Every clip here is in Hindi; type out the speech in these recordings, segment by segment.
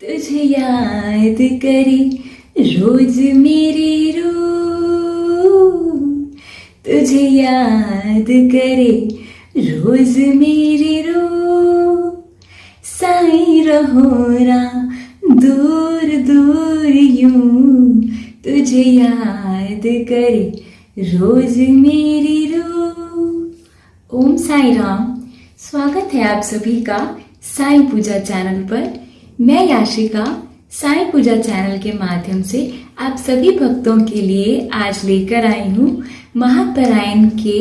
तुझे याद करे रोज मेरी रूह, तुझे याद करे रोज मेरी रूह। साई रहो ना दूर दूर यूं, तुझे याद करे रोज मेरी रूह। ओम साई राम। स्वागत है आप सभी का साई पूजा चैनल पर। मैं याशिका साई पूजा चैनल के माध्यम से आप सभी भक्तों के लिए आज लेकर आई हूँ महापरायण के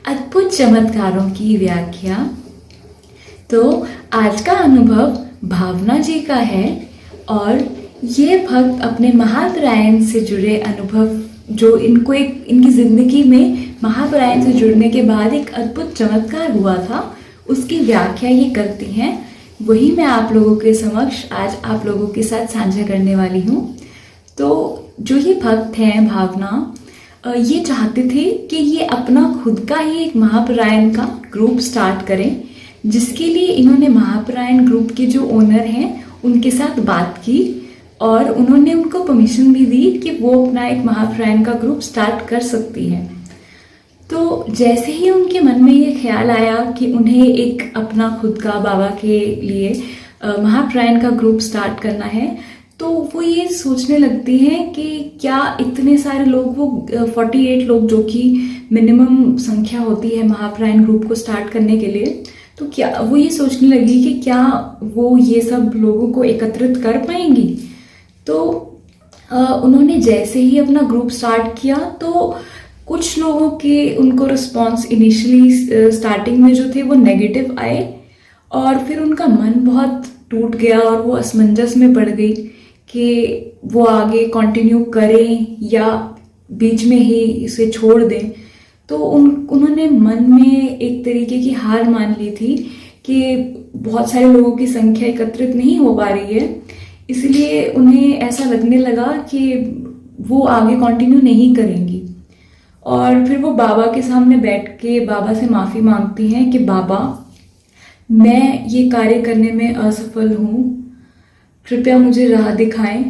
अद्भुत चमत्कारों की व्याख्या। तो आज का अनुभव भावना जी का है और ये भक्त अपने महापरायण से जुड़े अनुभव जो इनकी जिंदगी में महापरायण से जुड़ने के बाद एक अद्भुत चमत्कार हुआ था, उसकी व्याख्या ये करती हैं। वही मैं आप लोगों के समक्ष आज आप लोगों के साथ साझा करने वाली हूँ। तो जो ये भक्त हैं भावना, ये चाहते थे कि ये अपना खुद का ही एक महापरायण का ग्रुप स्टार्ट करें, जिसके लिए इन्होंने महापरायण ग्रुप के जो ओनर हैं उनके साथ बात की और उन्होंने उनको परमिशन भी दी कि वो अपना एक महापरायण का ग्रुप स्टार्ट कर सकती है। तो जैसे ही उनके मन में ये ख्याल आया कि उन्हें एक अपना खुद का बाबा के लिए महापरायण का ग्रुप स्टार्ट करना है, तो वो ये सोचने लगती हैं कि क्या इतने सारे लोग, वो 48 लोग जो कि मिनिमम संख्या होती है महापरायण ग्रुप को स्टार्ट करने के लिए, तो क्या वो ये सोचने लगी कि क्या वो ये सब लोगों को एकत्रित कर पाएंगी। तो उन्होंने जैसे ही अपना ग्रुप स्टार्ट किया तो कुछ लोगों के उनको रिस्पॉन्स इनिशियली स्टार्टिंग में जो थे वो नेगेटिव आए और फिर उनका मन बहुत टूट गया और वो असमंजस में पड़ गई कि वो आगे कंटिन्यू करें या बीच में ही इसे छोड़ दें। तो उन्होंने मन में एक तरीके की हार मान ली थी कि बहुत सारे लोगों की संख्या एकत्रित नहीं हो पा रही है, इसलिए उन्हें ऐसा लगने लगा कि वो आगे कंटिन्यू नहीं करेंगी। और फिर वो बाबा के सामने बैठ के बाबा से माफ़ी मांगती हैं कि बाबा, मैं ये कार्य करने में असफल हूँ, कृपया मुझे राह दिखाएं।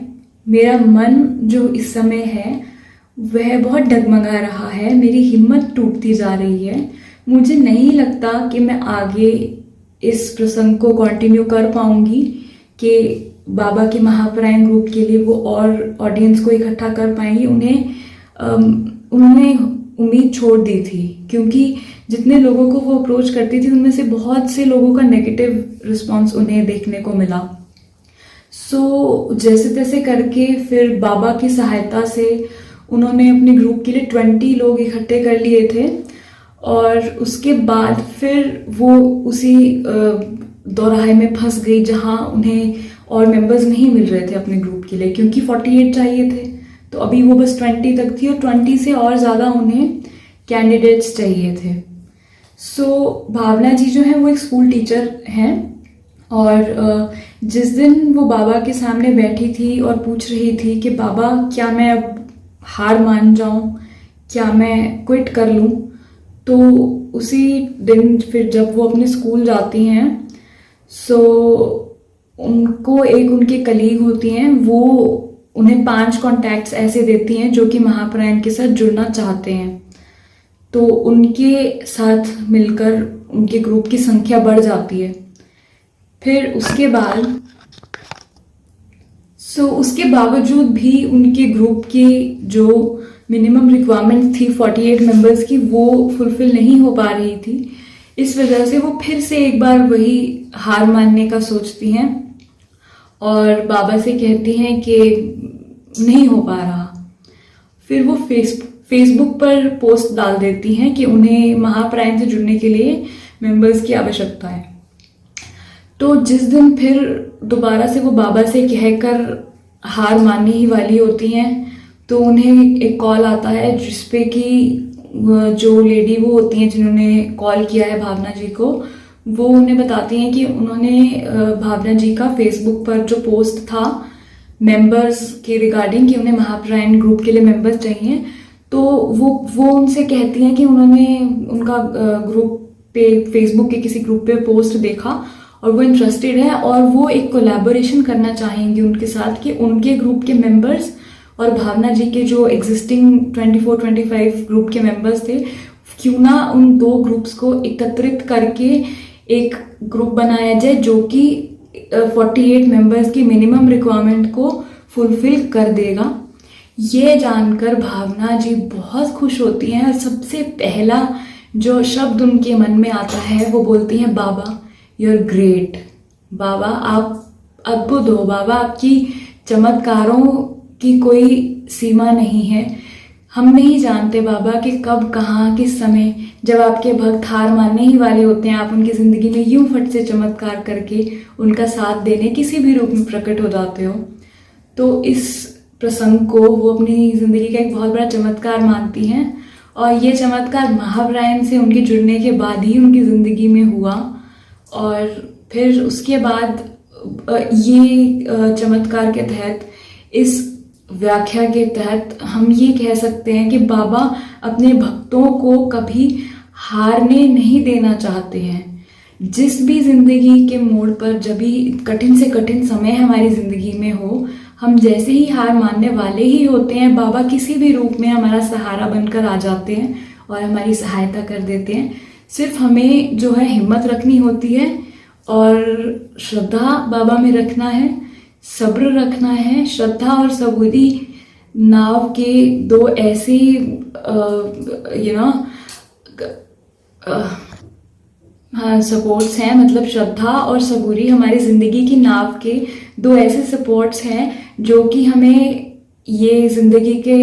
मेरा मन जो इस समय है वह बहुत डगमगा रहा है, मेरी हिम्मत टूटती जा रही है। मुझे नहीं लगता कि मैं आगे इस प्रसंग को कंटिन्यू कर पाऊंगी कि बाबा के महापरायण ग्रुप के लिए वो और ऑडियंस को इकट्ठा कर पाएंगी। उन्होंने उम्मीद छोड़ दी थी क्योंकि जितने लोगों को वो अप्रोच करती थी उनमें से बहुत से लोगों का नेगेटिव रिस्पांस उन्हें देखने को मिला। सो जैसे तैसे करके फिर बाबा की सहायता से उन्होंने अपने ग्रुप के लिए 20 लोग इकट्ठे कर लिए थे और उसके बाद फिर वो उसी दौराहे में फंस गई जहां उन्हें और मेंबर्स नहीं मिल रहे थे अपने ग्रुप के लिए, क्योंकि 48 चाहिए थे। तो अभी वो बस 20 तक थी और 20 से और ज़्यादा उन्हें कैंडिडेट्स चाहिए थे। सो भावना जी जो है वो एक स्कूल टीचर हैं और जिस दिन वो बाबा के सामने बैठी थी और पूछ रही थी कि बाबा, क्या मैं अब हार मान जाऊं, क्या मैं क्विट कर लूं, तो उसी दिन फिर जब वो अपने स्कूल जाती हैं, सो उनको एक उनके कलीग होती हैं, वो उन्हें 5 कॉन्टैक्ट्स ऐसे देती हैं जो कि महापरायण के साथ जुड़ना चाहते हैं। तो उनके साथ मिलकर उनके ग्रुप की संख्या बढ़ जाती है। फिर उसके बाद उसके बावजूद भी उनके ग्रुप की जो मिनिमम रिक्वायरमेंट थी 48 मेंबर्स की, वो फुलफिल नहीं हो पा रही थी। इस वजह से वो फिर से एक बार वही हार मानने का सोचती हैं और बाबा से कहती हैं कि नहीं हो पा रहा। फिर वो फेसबुक पर पोस्ट डाल देती हैं कि उन्हें महापरायण से जुड़ने के लिए मेंबर्स की आवश्यकता है। तो जिस दिन फिर दोबारा से वो बाबा से कहकर हार मानने ही वाली होती हैं, तो उन्हें एक कॉल आता है जिसपे कि जो लेडी वो होती हैं जिन्होंने कॉल किया है भावना जी को, वो उन्हें बताती हैं कि उन्होंने भावना जी का फेसबुक पर जो पोस्ट था मेंबर्स के रिगार्डिंग कि उन्हें महापरायण ग्रुप के लिए मेंबर्स चाहिए, तो वो उनसे कहती हैं कि उन्होंने उनका ग्रुप पे फेसबुक के किसी ग्रुप पे पोस्ट देखा और वो इंटरेस्टेड है और वो एक कोलैबोरेशन करना चाहेंगे उनके साथ कि उनके ग्रुप के मेंबर्स और भावना जी के जो एग्जिस्टिंग 24-25 ग्रुप के मेंबर्स थे, क्यों ना उन 2 ग्रुप्स को एकत्रित करके एक ग्रुप बनाया जाए जो कि 48 मेंबर्स की मिनिमम रिक्वायरमेंट को फुलफिल कर देगा। ये जानकर भावना जी बहुत खुश होती हैं और सबसे पहला जो शब्द उनके मन में आता है वो बोलती हैं, बाबा यू आर ग्रेट, बाबा आप अद्भुत हो, बाबा आपकी चमत्कारों की कोई सीमा नहीं है। हम नहीं जानते बाबा कि कब कहाँ किस समय जब आपके भक्त हार मानने ही वाले होते हैं, आप उनकी ज़िंदगी में यूं फट से चमत्कार करके उनका साथ देने किसी भी रूप में प्रकट हो जाते हो। तो इस प्रसंग को वो अपनी ज़िंदगी का एक बहुत बड़ा चमत्कार मानती हैं और ये चमत्कार महावरायन से उनके जुड़ने के बाद ही उनकी ज़िंदगी में हुआ। और फिर उसके बाद ये चमत्कार के तहत, इस व्याख्या के तहत हम ये कह सकते हैं कि बाबा अपने भक्तों को कभी हारने नहीं देना चाहते हैं। जिस भी जिंदगी के मोड़ पर जब भी कठिन से कठिन समय हमारी जिंदगी में हो, हम जैसे ही हार मानने वाले ही होते हैं, बाबा किसी भी रूप में हमारा सहारा बनकर आ जाते हैं और हमारी सहायता कर देते हैं। सिर्फ हमें जो है हिम्मत रखनी होती है और श्रद्धा बाबा में रखना है, सब्र रखना है। श्रद्धा और सबूरी नाव के 2 ऐसे सपोर्ट्स हैं, मतलब श्रद्धा और सबूरी हमारी ज़िंदगी की नाव के 2 ऐसे सपोर्ट्स हैं जो कि हमें ये ज़िंदगी के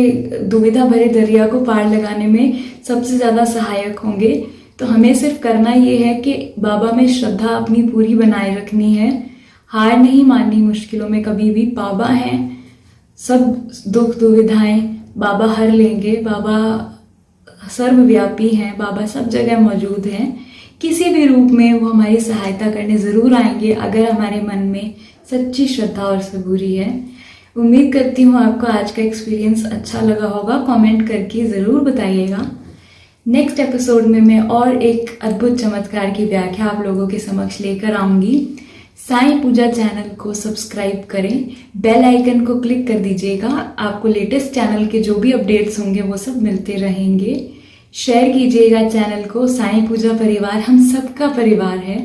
दुविधा भरे दरिया को पार लगाने में सबसे ज़्यादा सहायक होंगे। तो हमें सिर्फ करना ये है कि बाबा में श्रद्धा अपनी पूरी बनाए रखनी है, हार नहीं माननी मुश्किलों में कभी भी। बाबा हैं, सब दुख दुविधाएं बाबा हर लेंगे, बाबा सर्वव्यापी हैं, बाबा सब जगह मौजूद हैं। किसी भी रूप में वो हमारी सहायता करने ज़रूर आएंगे अगर हमारे मन में सच्ची श्रद्धा और सबूरी है। उम्मीद करती हूँ आपको आज का एक्सपीरियंस अच्छा लगा होगा, कमेंट करके ज़रूर बताइएगा। नेक्स्ट एपिसोड में मैं और एक अद्भुत चमत्कार की व्याख्या आप लोगों के समक्ष लेकर आऊँगी। साईं पूजा चैनल को सब्सक्राइब करें, बेल आइकन को क्लिक कर दीजिएगा, आपको लेटेस्ट चैनल के जो भी अपडेट्स होंगे वो सब मिलते रहेंगे। शेयर कीजिएगा चैनल को। साईं पूजा परिवार हम सबका परिवार है,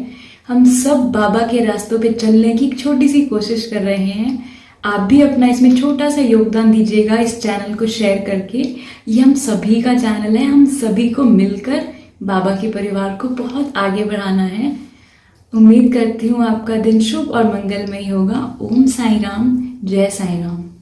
हम सब बाबा के रास्तों पे चलने की छोटी सी कोशिश कर रहे हैं। आप भी अपना इसमें छोटा सा योगदान दीजिएगा इस चैनल को शेयर करके। ये हम सभी का चैनल है, हम सभी को मिलकर बाबा के परिवार को बहुत आगे बढ़ाना है। उम्मीद करती हूँ आपका दिन शुभ और मंगलमय होगा। ओम साईं राम, जय साईं राम।